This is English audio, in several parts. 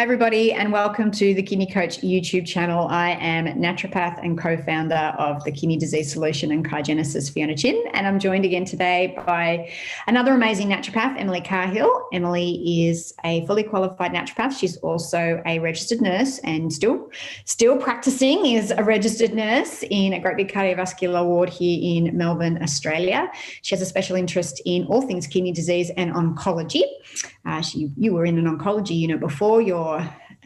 everybody, and welcome to the Kidney Coach YouTube channel. I am naturopath and co-founder of the Kidney Disease Solution and Kaigenesis, Fiona Chin, and I'm joined again today by another amazing naturopath, Emily Cahill. Emily is a fully qualified naturopath. She's also a registered nurse and still practicing as a registered nurse in a great big cardiovascular ward here in Melbourne, Australia. She has a special interest in all things kidney disease and oncology. You were in an oncology unit before your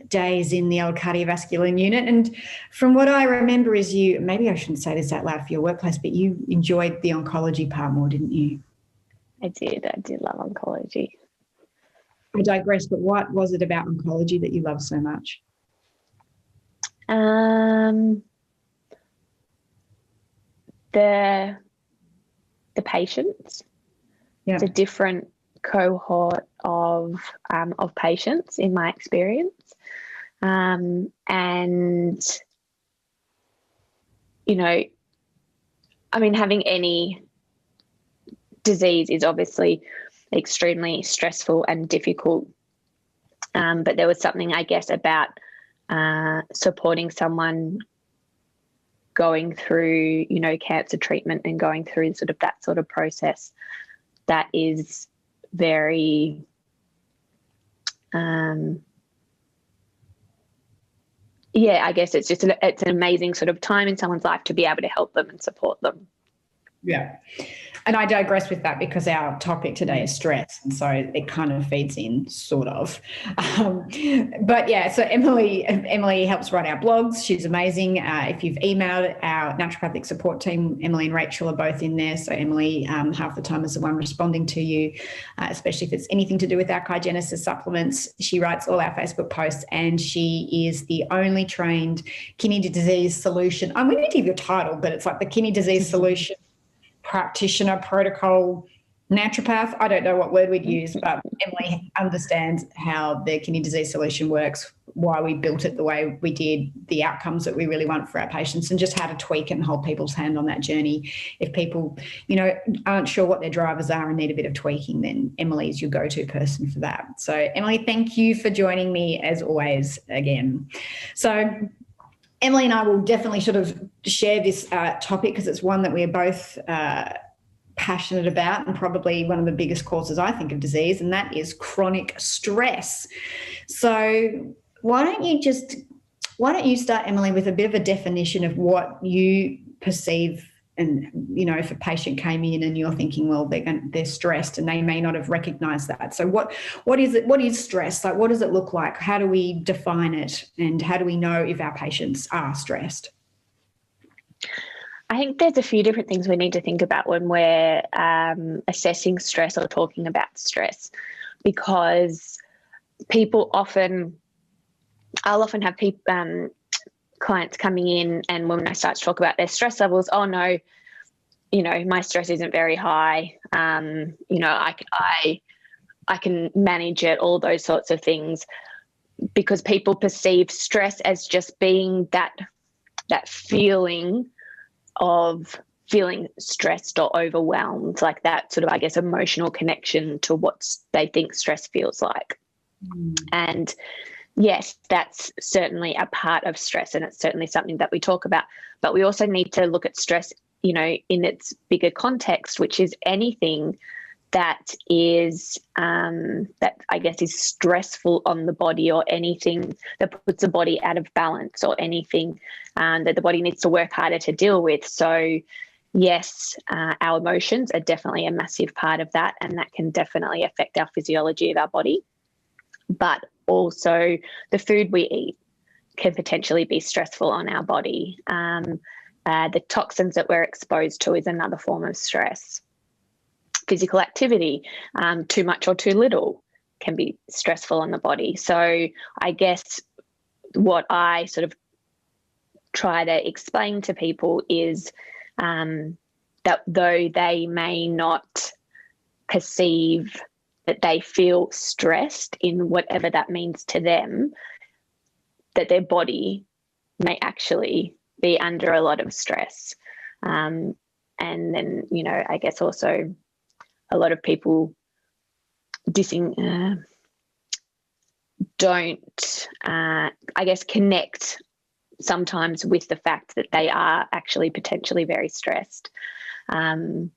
days in the old cardiovascular unit. And from what I remember is maybe I shouldn't say this out loud for your workplace, but you enjoyed the oncology part more, didn't you? I did love oncology. I digress, but what was it about oncology that you loved so much? The patients. Yeah. It's a different cohort of patients in my experience, and having any disease is obviously extremely stressful and difficult, but there was something, I guess, about supporting someone going through cancer treatment and going through that sort of process that is very I guess it's an amazing sort of time in someone's life to be able to help them and support them. Yeah. And I digress with that because our topic today is stress. And so it kind of feeds in, sort of. But yeah, so Emily helps write our blogs. She's amazing. If you've emailed our naturopathic support team, Emily and Rachel are both in there. So Emily, half the time, is the one responding to you, especially if it's anything to do with our Kaigenesis supplements. She writes all our Facebook posts, and she is the only trained kidney disease solution. We need to give you a title, but it's like the kidney disease solution practitioner, protocol, naturopath. I don't know what word we'd use, but Emily understands how the kidney disease solution works, why we built it the way we did, the outcomes that we really want for our patients, and just how to tweak it and hold people's hand on that journey. If people, aren't sure what their drivers are and need a bit of tweaking, then Emily is your go-to person for that. So Emily, thank you for joining me as always again. So Emily and I will definitely sort of share this topic because it's one that we're both passionate about, and probably one of the biggest causes, I think, of disease, and that is chronic stress. So why don't you start, Emily, with a bit of a definition of what you perceive, and if a patient came in and you're thinking, well, they're stressed, and they may not have recognized that. So what is it? What is stress? Like, what does it look like? How do we define it? And how do we know if our patients are stressed? I think there's a few different things we need to think about when we're assessing stress or talking about stress, because I'll often have clients coming in, and when I start to talk about their stress levels, oh no, my stress isn't very high. I can manage it, all those sorts of things, because people perceive stress as just being that feeling of feeling stressed or overwhelmed, like that sort of, I guess, emotional connection to what they think stress feels like. And yes, that's certainly a part of stress, and it's certainly something that we talk about. But we also need to look at stress, in its bigger context, which is anything that is, that I guess is stressful on the body, or anything that puts the body out of balance, or anything that the body needs to work harder to deal with. So yes, our emotions are definitely a massive part of that, and that can definitely affect our physiology of our body. But also the food we eat can potentially be stressful on our body. The toxins that we're exposed to is another form of stress. Physical activity, too much or too little, can be stressful on the body. So I guess what I sort of try to explain to people is that though they may not perceive that they feel stressed in whatever that means to them, that their body may actually be under a lot of stress. And then, I guess also a lot of people don't I guess, connect sometimes with the fact that they are actually potentially very stressed. So,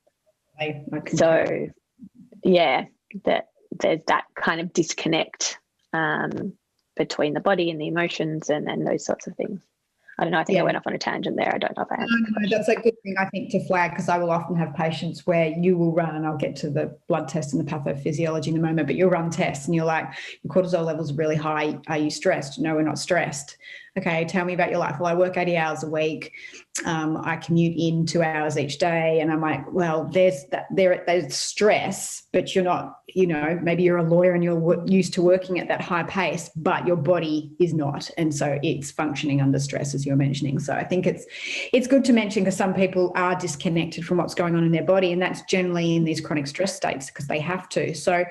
yeah, that there's that kind of disconnect between the body and the emotions and those sorts of things. I don't know. I think I went off on a tangent there. I don't know if I answered the question. That's a good thing, I think, to flag, because I will often have patients where you will run, and I'll get to the blood test and the pathophysiology in a moment, but you'll run tests and you're like, your cortisol levels are really high. Are you stressed? No, we're not stressed. Okay, tell me about your life. Well, I work 80 hours a week. I commute in 2 hours each day. And I'm like, well, there's stress, but you're not, maybe you're a lawyer and you're used to working at that high pace, but your body is not. And so it's functioning under stress, as you're mentioning. So I think it's good to mention, because some people are disconnected from what's going on in their body. And that's generally in these chronic stress states because they have to. So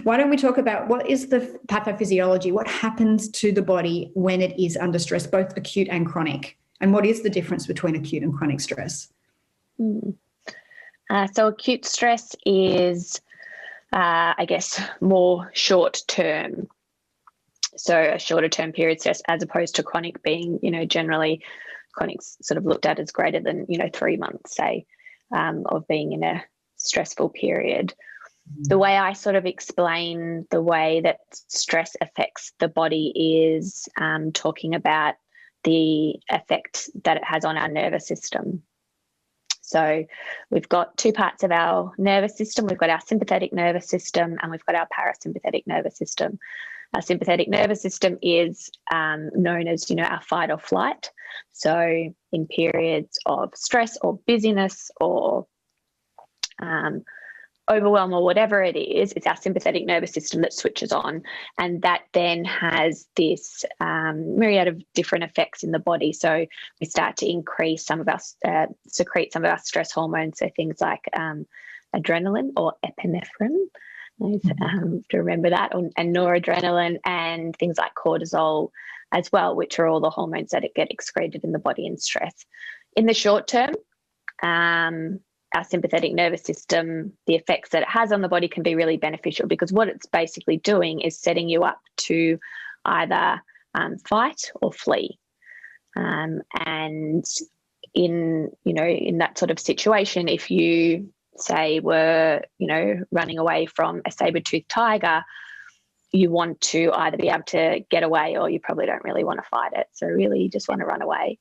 why don't we talk about what is the pathophysiology? What happens to the body when it is under stress, both acute and chronic? And what is the difference between acute and chronic stress? So acute stress is, I guess, more short-term. So a shorter-term period stress, as opposed to chronic being, generally chronic's sort of looked at as greater than, 3 months, say, of being in a stressful period. The way I sort of explain the way that stress affects the body is talking about the effect that it has on our nervous system. So we've got two parts of our nervous system. We've got our sympathetic nervous system and we've got our parasympathetic nervous system. Our sympathetic nervous system is known as, our fight or flight. So in periods of stress or busyness or overwhelm or whatever it is, it's our sympathetic nervous system that switches on, and that then has this myriad of different effects in the body. So we start to increase some of our secrete some of our stress hormones, so things like adrenaline or epinephrine, to remember that, and noradrenaline, and things like cortisol as well, which are all the hormones that get excreted in the body in stress. In the short term, our sympathetic nervous system, the effects that it has on the body can be really beneficial, because what it's basically doing is setting you up to either fight or flee. And in that sort of situation, if you say were, running away from a saber-toothed tiger, you want to either be able to get away, or you probably don't really want to fight it. So really you just want to run away.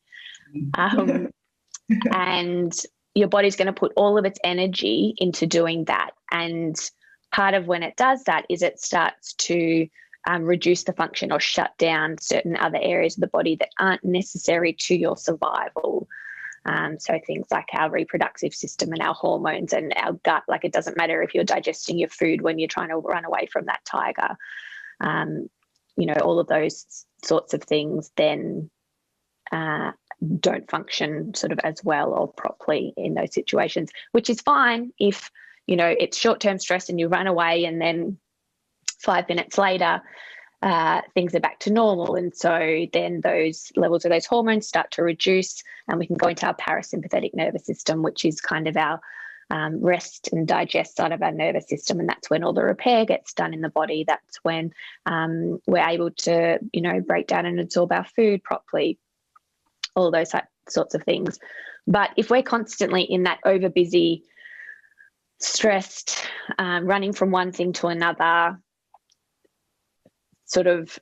And your body's going to put all of its energy into doing that. And part of when it does that is it starts to reduce the function or shut down certain other areas of the body that aren't necessary to your survival. So things like our reproductive system and our hormones and our gut. Like, it doesn't matter if you're digesting your food when you're trying to run away from that tiger. All of those sorts of things then don't function sort of as well or properly in those situations, which is fine if, it's short-term stress and you run away and then 5 minutes later, things are back to normal. And so then those levels of those hormones start to reduce, and we can go into our parasympathetic nervous system, which is kind of our rest and digest side of our nervous system. And that's when all the repair gets done in the body. That's when we're able to, break down and absorb our food properly, all those sorts of things. But if we're constantly in that overbusy, stressed, running from one thing to another sort of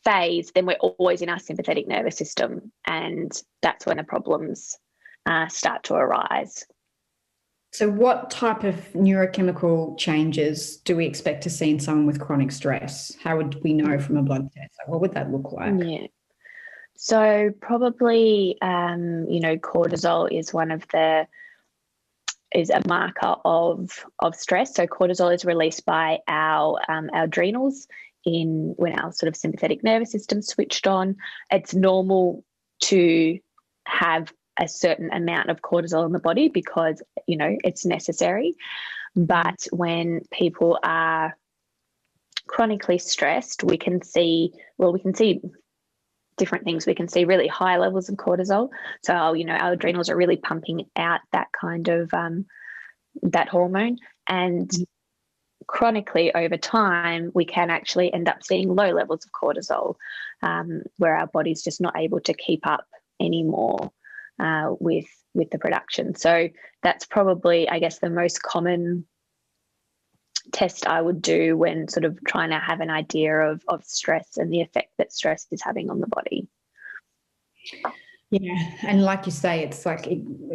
phase, then we're always in our sympathetic nervous system, and that's when the problems start to arise. So what type of neurochemical changes do we expect to see in someone with chronic stress? How would we know from a blood test? What would that look like? Yeah. So probably, cortisol is a marker of stress. So cortisol is released by our adrenals when our sort of sympathetic nervous system switched on. It's normal to have a certain amount of cortisol in the body because, it's necessary. But when people are chronically stressed, we can see different things. We can see really high levels of cortisol. So, our adrenals are really pumping out that kind of that hormone. And chronically over time, we can actually end up seeing low levels of cortisol, where our body's just not able to keep up anymore with the production. So that's probably, I guess, the most common test I would do when sort of trying to have an idea of stress and the effect that stress is having on the body. Yeah, and like you say, it's like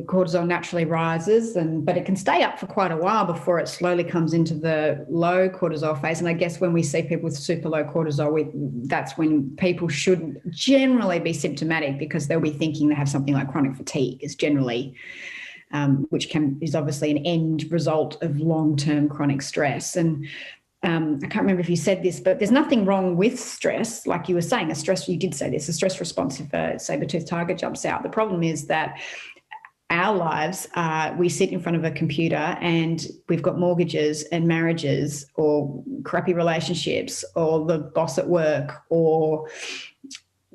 cortisol naturally rises, but it can stay up for quite a while before it slowly comes into the low cortisol phase. And I guess when we see people with super low cortisol, that's when people should generally be symptomatic, because they'll be thinking they have something like chronic fatigue is generally, which is obviously an end result of long-term chronic stress. And I can't remember if you said this, but there's nothing wrong with stress. Like you were saying, you did say this, a stress response if a saber-toothed tiger jumps out. The problem is that our lives, we sit in front of a computer and we've got mortgages and marriages or crappy relationships or the boss at work or,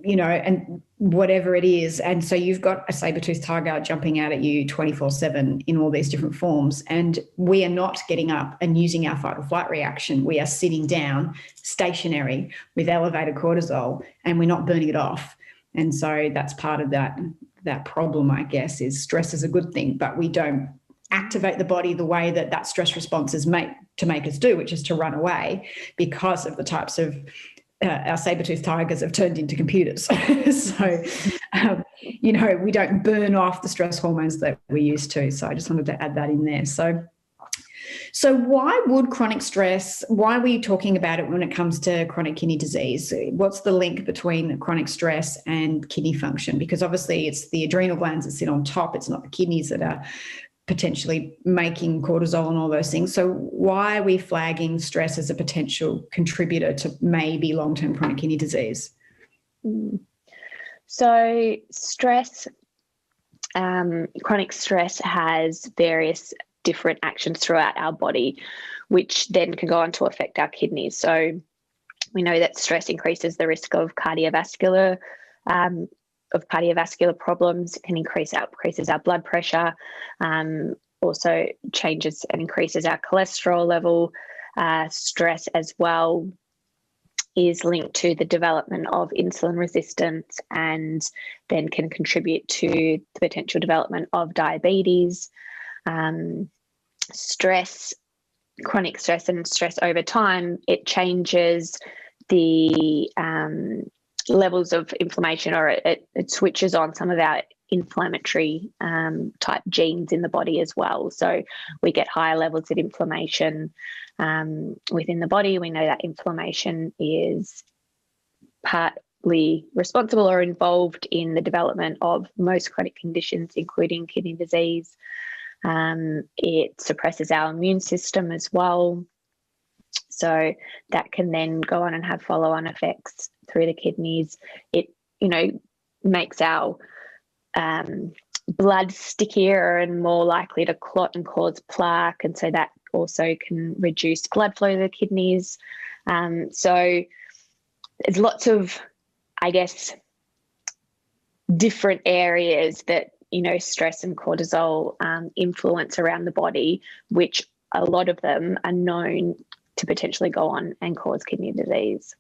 and whatever it is. And so you've got a saber-toothed tiger jumping out at you 24/7 in all these different forms. And we are not getting up and using our fight or flight reaction. We are sitting down, stationary, with elevated cortisol, and we're not burning it off. And so that's part of that problem, I guess, is stress is a good thing, but we don't activate the body the way that stress response is made to make us do, which is to run away, because of the types of our saber-toothed tigers have turned into computers. So, we don't burn off the stress hormones that we used to. So I just wanted to add that in there. So why would chronic stress, why are we talking about it when it comes to chronic kidney disease? What's the link between chronic stress and kidney function? Because obviously it's the adrenal glands that sit on top. It's not the kidneys that are potentially making cortisol and all those things. So why are we flagging stress as a potential contributor to maybe long-term chronic kidney disease? So stress, chronic stress has various different actions throughout our body, which then can go on to affect our kidneys. So we know that stress increases the risk of cardiovascular problems. It can increases our blood pressure, also changes and increases our cholesterol level. Stress as well is linked to the development of insulin resistance, and then can contribute to the potential development of diabetes. Chronic stress and stress over time, it changes the levels of inflammation, or it switches on some of our inflammatory type genes in the body as well. So we get higher levels of inflammation within the body. We know that inflammation is partly responsible or involved in the development of most chronic conditions, including kidney disease. It suppresses our immune system as well. So that can then go on and have follow-on effects through the kidneys. It, makes our blood stickier and more likely to clot and cause plaque. And so that also can reduce blood flow to the kidneys. So there's lots of, I guess, different areas that, stress and cortisol influence around the body, which a lot of them are known to potentially go on and cause kidney disease.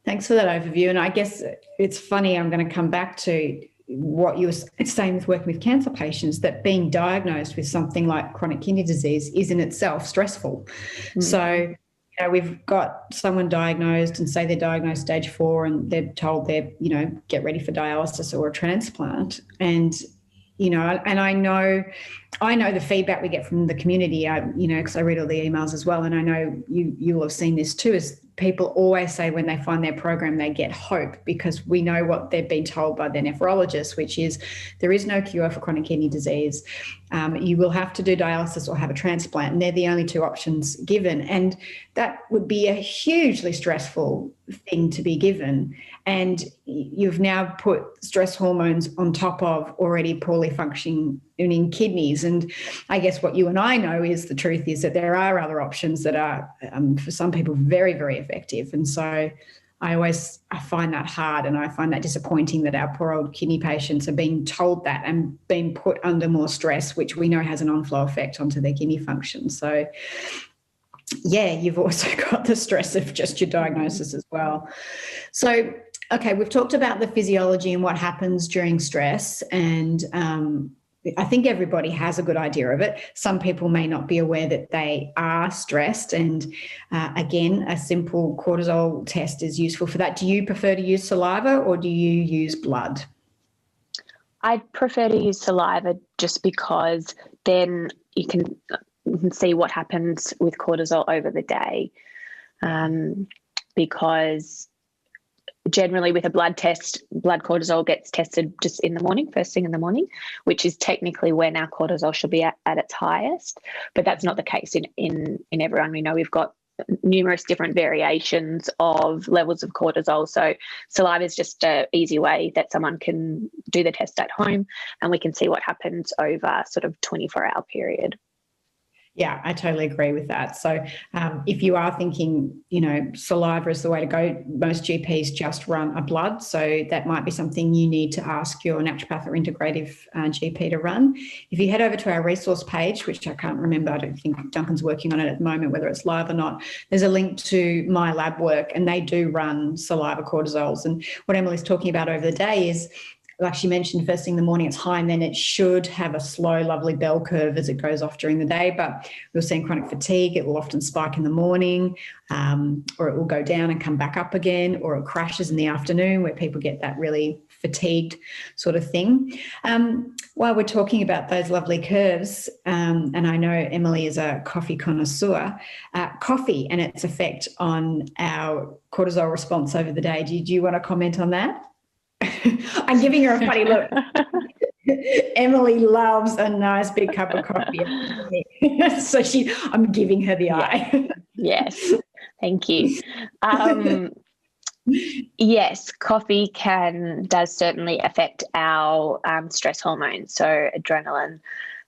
Thanks for that overview. And I guess it's funny, I'm going to come back to what you were saying with working with cancer patients, that being diagnosed with something like chronic kidney disease is in itself stressful. Mm. So, we've got someone diagnosed, and say they're diagnosed stage 4 and they're told they're, get ready for dialysis or a transplant. And, and I know the feedback we get from the community, because I read all the emails as well. And I know you'll have seen this too, is people always say when they find their program, they get hope, because we know what they've been told by their nephrologist, which is there is no cure for chronic kidney disease. You will have to do dialysis or have a transplant, and they're the only two options given. And that would be a hugely stressful thing to be given. And you've now put stress hormones on top of already poorly functioning kidneys. And I guess what you and I know is the truth is that there are other options that are, for some people, very, very effective. And so I find that hard, and I find that disappointing that our poor old kidney patients are being told that and being put under more stress, which we know has an on-flow effect onto their kidney function. So yeah, you've also got the stress of just your diagnosis as well. So, okay, we've talked about the physiology and what happens during stress, and I think everybody has a good idea of it. Some people may not be aware that they are stressed, and again, a simple cortisol test is useful for that. Do you prefer to use saliva or do you use blood? I prefer to use saliva just because then you can see what happens with cortisol over the day. Because generally with a blood test, blood cortisol gets tested just in the morning, first thing in the morning, which is technically when our cortisol should be at its highest. But that's not the case in everyone. We know we've got numerous different variations of levels of cortisol. So saliva is just an easy way that someone can do the test at home, and we can see what happens over sort of 24-hour period. Yeah, I totally agree with that. So if you are thinking, saliva is the way to go, most GPs just run a blood. So that might be something you need to ask your naturopath or integrative GP to run. If you head over to our resource page, which I can't remember, I don't think Duncan's working on it at the moment, whether it's live or not, there's a link to my lab work, and they do run saliva cortisols. And what Emily's talking about over the day is, like she mentioned, first thing in the morning it's high, and then it should have a slow, lovely bell curve as it goes off during the day. But we'll see in chronic fatigue, it will often spike in the morning, or it will go down and come back up again, or it crashes in the afternoon where people get that really fatigued sort of thing. While we're talking about those lovely curves, and I know Emily is a coffee connoisseur, coffee and its effect on our cortisol response over the day. Do you want to comment on that? I'm giving her a funny look. Emily loves a nice big cup of coffee. So I'm giving her the eye. Yes, thank you. Yes, coffee does certainly affect our stress hormones, so adrenaline,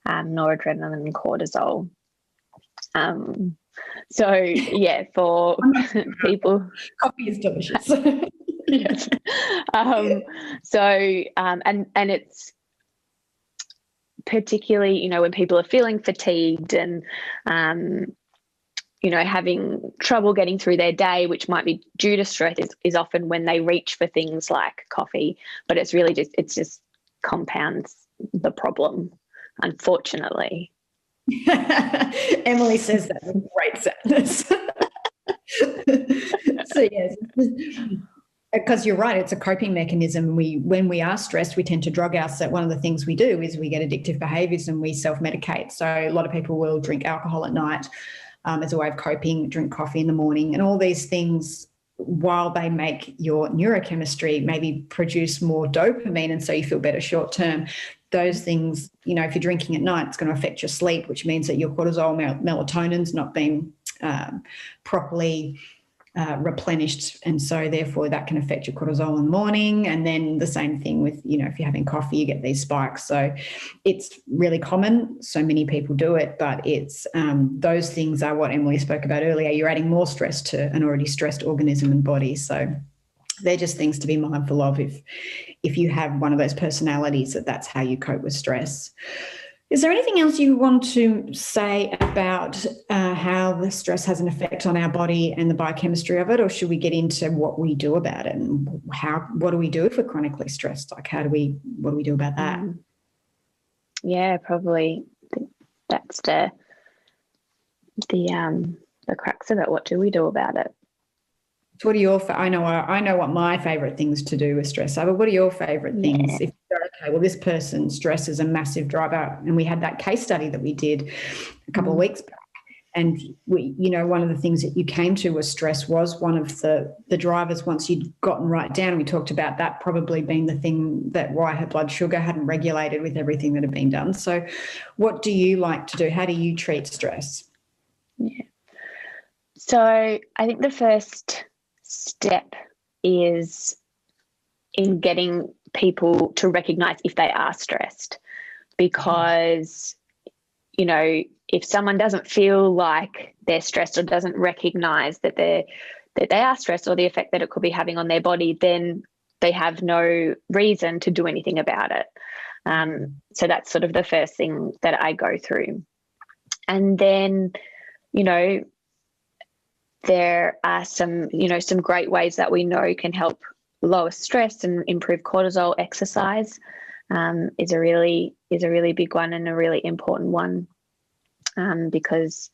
noradrenaline, and cortisol. So yeah, for people, coffee is delicious. Yes. And it's particularly, when people are feeling fatigued and, having trouble getting through their day, which might be due to stress, is often when they reach for things like coffee. But it's really just compounds the problem, unfortunately. Emily says that with great sadness. So yes, because you're right, it's a coping mechanism. When we are stressed, we tend to drug ourselves. One of the things we do is we get addictive behaviours and we self-medicate. So a lot of people will drink alcohol at night as a way of coping, drink coffee in the morning, and all these things, while they make your neurochemistry maybe produce more dopamine and so you feel better short term, those things, if you're drinking at night, it's going to affect your sleep, which means that your cortisol, melatonin's not being properly replenished, and so therefore that can affect your cortisol in the morning. And then the same thing with, if you're having coffee, you get these spikes. So it's really common. So many people do it, but it's those things are what Emily spoke about earlier. You're adding more stress to an already stressed organism and body. So they're just things to be mindful of if you have one of those personalities that's how you cope with stress. Is there anything else you want to say about how the stress has an effect on our body and the biochemistry of it, or should we get into what we do about it and what do we do if we're chronically stressed? Like, what do we do about that? Yeah, probably that's the crux of it. What do we do about it? So what are your? I know what my favourite things to do with stress are. But what are your favourite things? If okay, well, this person, stress is a massive driver, and we had that case study that we did a couple of weeks back, and one of the things that you came to was stress was one of the drivers. Once you'd gotten right down, we talked about that probably being the thing that why her blood sugar hadn't regulated with everything that had been done. So, what do you like to do? How do you treat stress? Yeah. So I think the first step is in getting people to recognize if they are stressed, because if someone doesn't feel like they're stressed or doesn't recognize that they are stressed or the effect that it could be having on their body, then they have no reason to do anything about it. So that's sort of the first thing that I go through. And then there are some great ways that we know can help lower stress and improve cortisol. Exercise is a really big one and a really important one, because,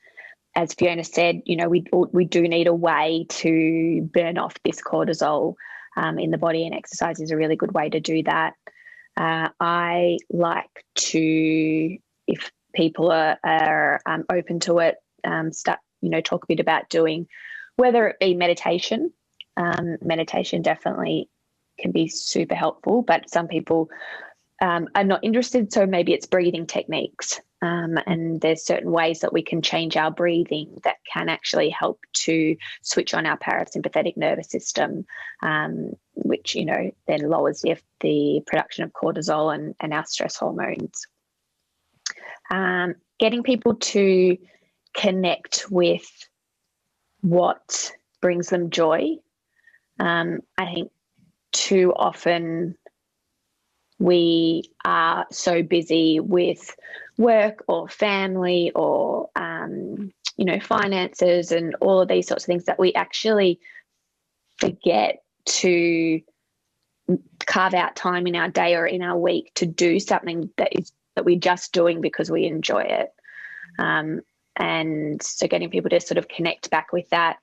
as Fiona said, we do need a way to burn off this cortisol in the body, and exercise is a really good way to do that. I like to, if people are open to it, talk a bit about doing, whether it be meditation. Meditation definitely can be super helpful, but some people are not interested, so maybe it's breathing techniques. And there's certain ways that we can change our breathing that can actually help to switch on our parasympathetic nervous system, which, then lowers the production of cortisol and our stress hormones. Getting people to connect with what brings them joy. I think too often we are so busy with work or family or, finances and all of these sorts of things that we actually forget to carve out time in our day or in our week to do something that we're just doing because we enjoy it. And so getting people to sort of connect back with that,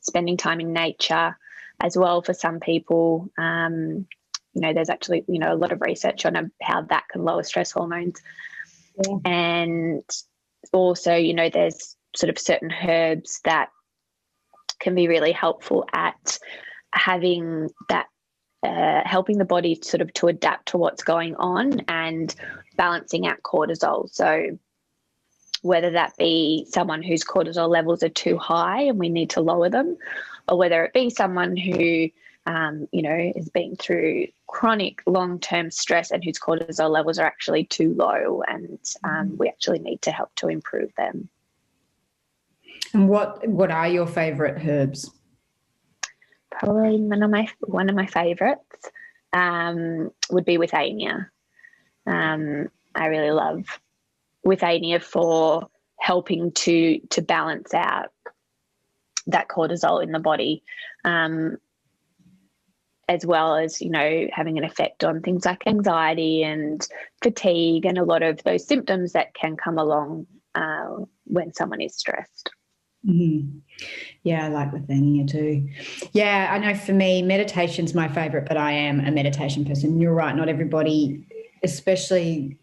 spending time in nature as well for some people. There's actually, a lot of research on how that can lower stress hormones. Yeah. And also, there's sort of certain herbs that can be really helpful at having that, helping the body sort of to adapt to what's going on and balancing out cortisol. So whether that be someone whose cortisol levels are too high and we need to lower them, or whether it be someone who has been through chronic long-term stress and whose cortisol levels are actually too low, and we actually need to help to improve them. And what are your favourite herbs? Probably one of my favourites would be withania. I really love withania for helping to balance out that cortisol in the body, as well as, having an effect on things like anxiety and fatigue and a lot of those symptoms that can come along when someone is stressed. Mm-hmm. Yeah, I like withania too. Yeah, I know for me, meditation's my favourite, but I am a meditation person. You're right, not everybody, especially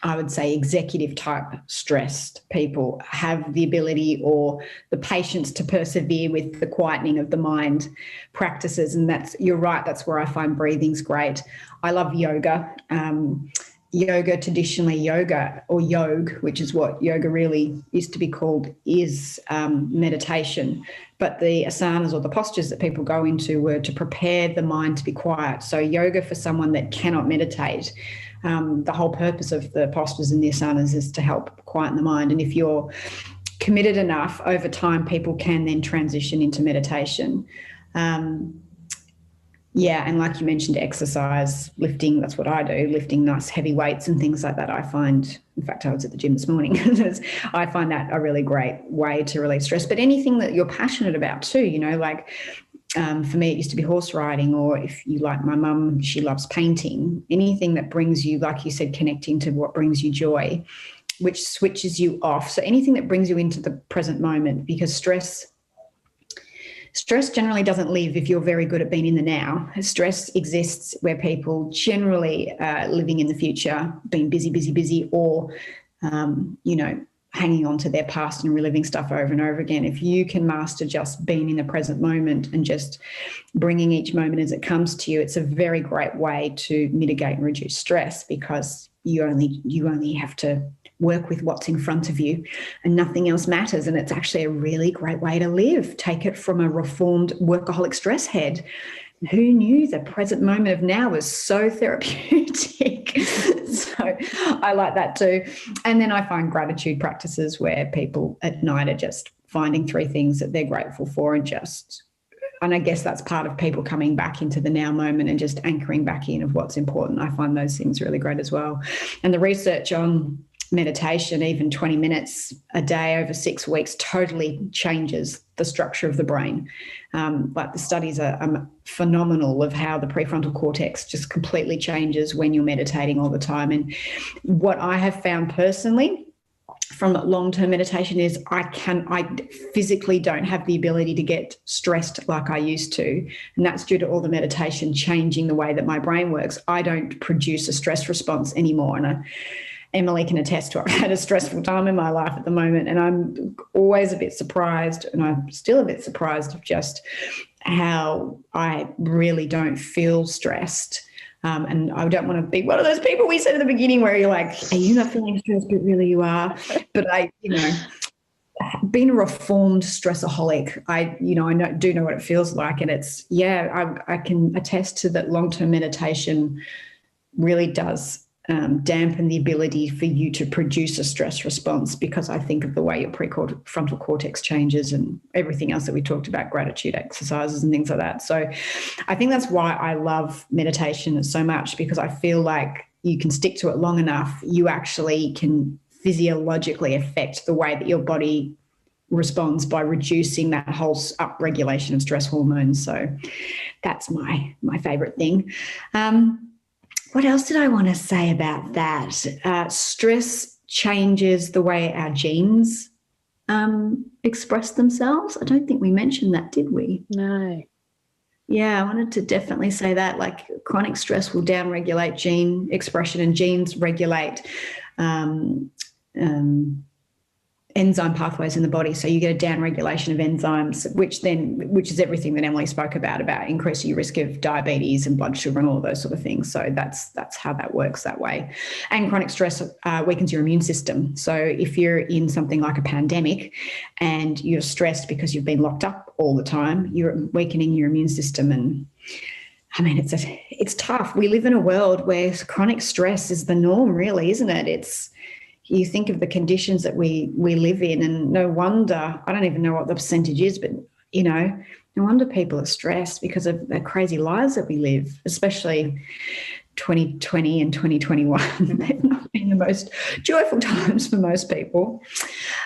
I would say executive type stressed people, have the ability or the patience to persevere with the quietening of the mind practices. And you're right, that's where I find breathing's great. I love yoga. Yoga, traditionally yoga or yog, which is what yoga really used to be called, is meditation. But the asanas or the postures that people go into were to prepare the mind to be quiet. So yoga for someone that cannot meditate, the whole purpose of the postures and the asanas is to help quieten the mind. And if you're committed enough, over time, people can then transition into meditation. And like you mentioned, exercise, lifting, that's what I do, lifting nice heavy weights and things like that. I find, in fact, I was at the gym this morning. I find that a really great way to release stress. But anything that you're passionate about too, for me, it used to be horse riding, or if you like my mum, she loves painting. Anything that brings you, like you said, connecting to what brings you joy, which switches you off. So anything that brings you into the present moment, because stress generally doesn't live if you're very good at being in the now. Stress exists where people generally are living in the future, being busy, or, hanging on to their past and reliving stuff over and over again. If you can master just being in the present moment and just bringing each moment as it comes to you, it's a very great way to mitigate and reduce stress, because you only have to work with what's in front of you and nothing else matters. And it's actually a really great way to live. Take it from a reformed workaholic stress head. Who knew the present moment of now was so therapeutic? So I like that too. And then I find gratitude practices where people at night are just finding 3 things that they're grateful for, and I guess that's part of people coming back into the now moment and just anchoring back in of what's important. I find those things really great as well. And the research on meditation, even 20 minutes a day over 6 weeks, totally changes the structure of the brain. Like the studies are phenomenal of how the prefrontal cortex just completely changes when you're meditating all the time. And what I have found personally from long-term meditation is I physically don't have the ability to get stressed like I used to. And that's due to all the meditation changing the way that my brain works. I don't produce a stress response anymore. And Emily can attest to it. I've had a stressful time in my life at the moment, and I'm always a bit surprised, and I'm still a bit surprised of just how I really don't feel stressed. And I don't want to be one of those people we said at the beginning where you're like, are you not feeling stressed? But really you are. But being a reformed stressaholic, I do know what it feels like. And it's, I can attest to that long-term meditation really does dampen the ability for you to produce a stress response, because I think of the way your prefrontal cortex changes and everything else that we talked about, gratitude exercises and things like that. So I think that's why I love meditation so much, because I feel like you can stick to it long enough, you actually can physiologically affect the way that your body responds by reducing that whole upregulation of stress hormones. So that's my favorite thing. What else did I want to say about that? Stress changes the way our genes express themselves. I don't think we mentioned that, did we? No. Yeah, I wanted to definitely say that. Like, chronic stress will downregulate gene expression, and genes regulate enzyme pathways in the body. So you get a downregulation of enzymes, which is everything that Emily spoke about increasing your risk of diabetes and blood sugar and all those sort of things. So that's how that works that way. And chronic stress weakens your immune system. So if you're in something like a pandemic and you're stressed because you've been locked up all the time, you're weakening your immune system. And I mean, it's tough. We live in a world where chronic stress is the norm, really, isn't it? You think of the conditions that we live in, and no wonder, I don't even know what the percentage is, but, no wonder people are stressed because of the crazy lives that we live, especially 2020 and 2021. They've not been the most joyful times for most people.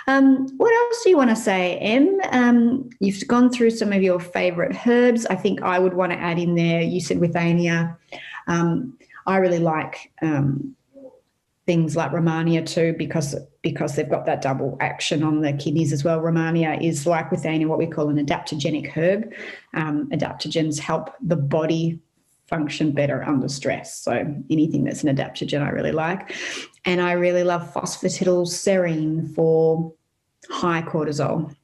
What else do you want to say, Em? You've gone through some of your favourite herbs. I think I would want to add in there, you said withania. I really like things like Romania too, because they've got that double action on the kidneys as well. Romania is, like withania, what we call an adaptogenic herb. Adaptogens help the body function better under stress. So anything that's an adaptogen I really like. And I really love phosphatidylserine for high cortisol.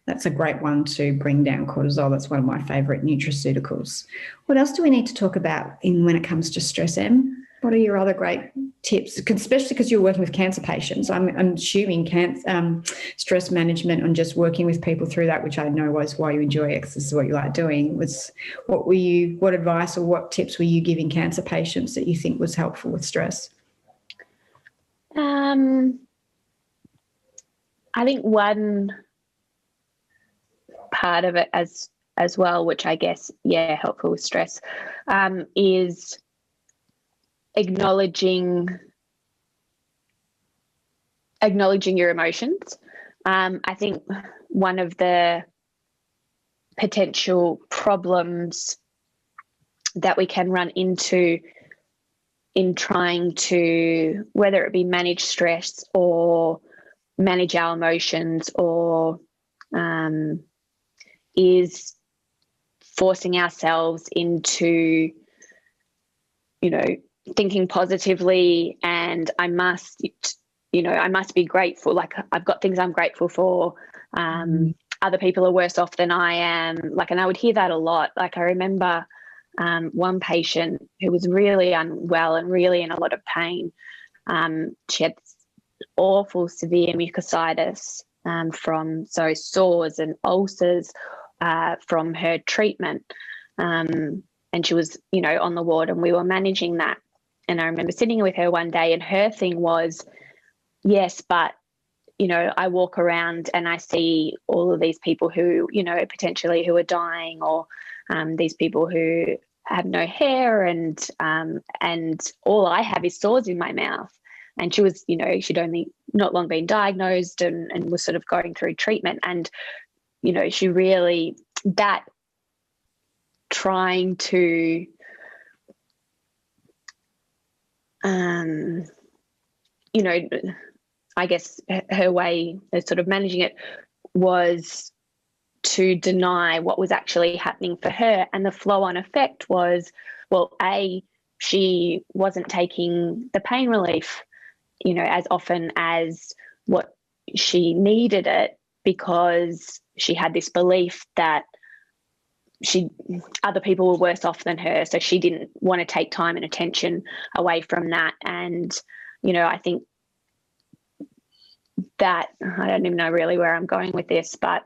That's a great one to bring down cortisol. That's one of my favourite nutraceuticals. What else do we need to talk about when it comes to stress, Em? What are your other great tips, especially because you're working with cancer patients? I'm assuming stress management and just working with people through that, which I know was why you enjoy it, 'cause this is what you like doing. What advice or what tips were you giving cancer patients that you think was helpful with stress? I think one part of it as well, which I guess, helpful with stress, is acknowledging your emotions. I think one of the potential problems that we can run into in trying to, whether it be manage stress or manage our emotions, or is forcing ourselves into, thinking positively, and I must be grateful. Like, I've got things I'm grateful for. Other people are worse off than I am. Like, and I would hear that a lot. Like, I remember one patient who was really unwell and really in a lot of pain. She had awful severe mucositis from sores and ulcers from her treatment. And she was, on the ward, and we were managing that. And I remember sitting with her one day, and her thing was, yes, but, I walk around and I see all of these people who, potentially who are dying, or these people who have no hair, and all I have is sores in my mouth. and she was, she'd only not long been diagnosed and was sort of going through treatment. And, she really, that trying to, I guess her way of sort of managing it was to deny what was actually happening for her. And the flow-on effect was, well, she wasn't taking the pain relief, as often as what she needed it, because she had this belief that other people were worse off than her. So she didn't want to take time and attention away from that. And, I think that, I don't even know really where I'm going with this, but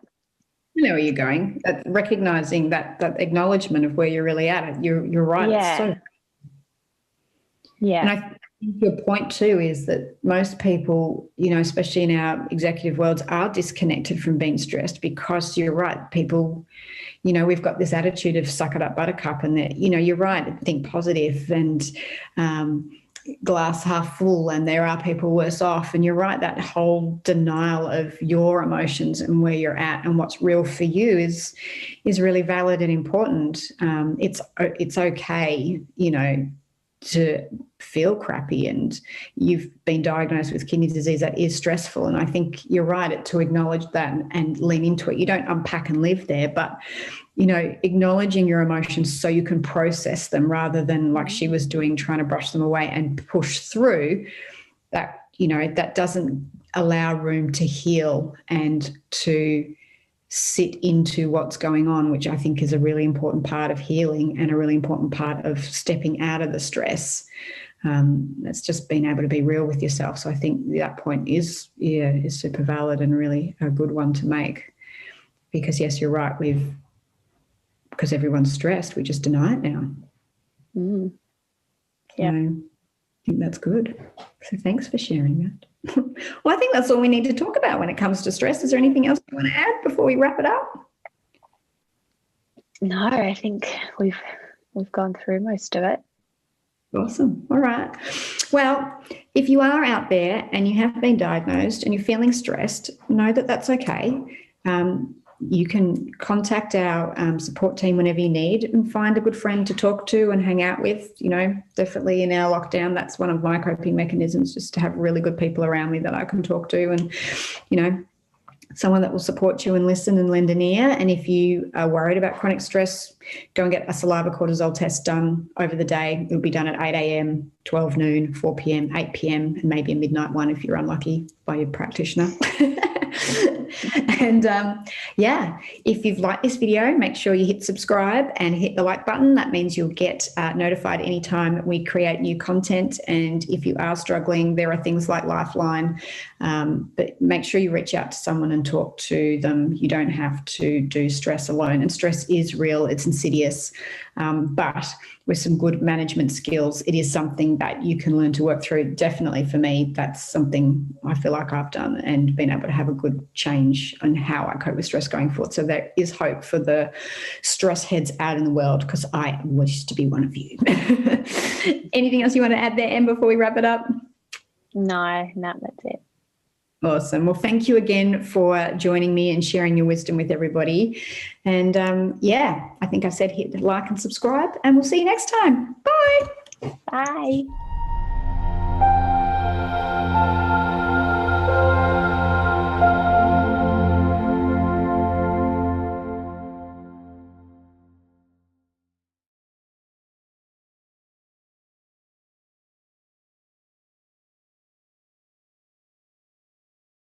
I know where you're going. Recognizing that acknowledgement of where you're really at. You're right. Yeah. And I think your point too is that most people, especially in our executive worlds, are disconnected from being stressed, because you're right. People, we've got this attitude of suck it up, buttercup, and that, you're right. Think positive and glass half full, and there are people worse off. And you're right. That whole denial of your emotions and where you're at and what's real for you is really valid and important. It's okay, to feel crappy, and you've been diagnosed with kidney disease. That is stressful. And I think you're right to acknowledge that and lean into it. You don't unpack and live there, but, acknowledging your emotions so you can process them, rather than like she was doing, trying to brush them away and push through that, that doesn't allow room to heal and to sit into what's going on, which I think is a really important part of healing and a really important part of stepping out of the stress. That's just being able to be real with yourself. So I think that point is super valid and really a good one to make, because yes, you're right. Because everyone's stressed, we just deny it now. Yeah. I think that's good. So thanks for sharing that. Well, I think that's all we need to talk about when it comes to stress. Is there anything else you want to add before we wrap it up? No, I think we've gone through most of it. Awesome. All right. Well, if you are out there and you have been diagnosed and you're feeling stressed, know that that's okay. You can contact our support team whenever you need, and find a good friend to talk to and hang out with. Definitely in our lockdown, that's one of my coping mechanisms, just to have really good people around me that I can talk to, and, someone that will support you and listen and lend an ear. And if you are worried about chronic stress, go and get a saliva cortisol test done over the day. It'll be done at 8 a.m, 12 noon, 4 p.m, 8 p.m, and maybe a midnight one if you're unlucky by your practitioner. And if you've liked this video, make sure you hit subscribe and hit the like button. That means you'll get notified anytime we create new content. And if you are struggling, there are things like Lifeline, but make sure you reach out to someone and talk to them. You don't have to do stress alone, and stress is real. It's insidious, but with some good management skills, it is something that you can learn to work through. Definitely for me, that's something I feel like I've done and been able to have a good change on how I cope with stress going forward. So there is hope for the stress heads out in the world, because I wish to be one of you. Anything else you want to add there, Em, before we wrap it up? No, that's it. Awesome. Well, thank you again for joining me and sharing your wisdom with everybody. And I think I said hit like and subscribe, and we'll see you next time. Bye. Bye.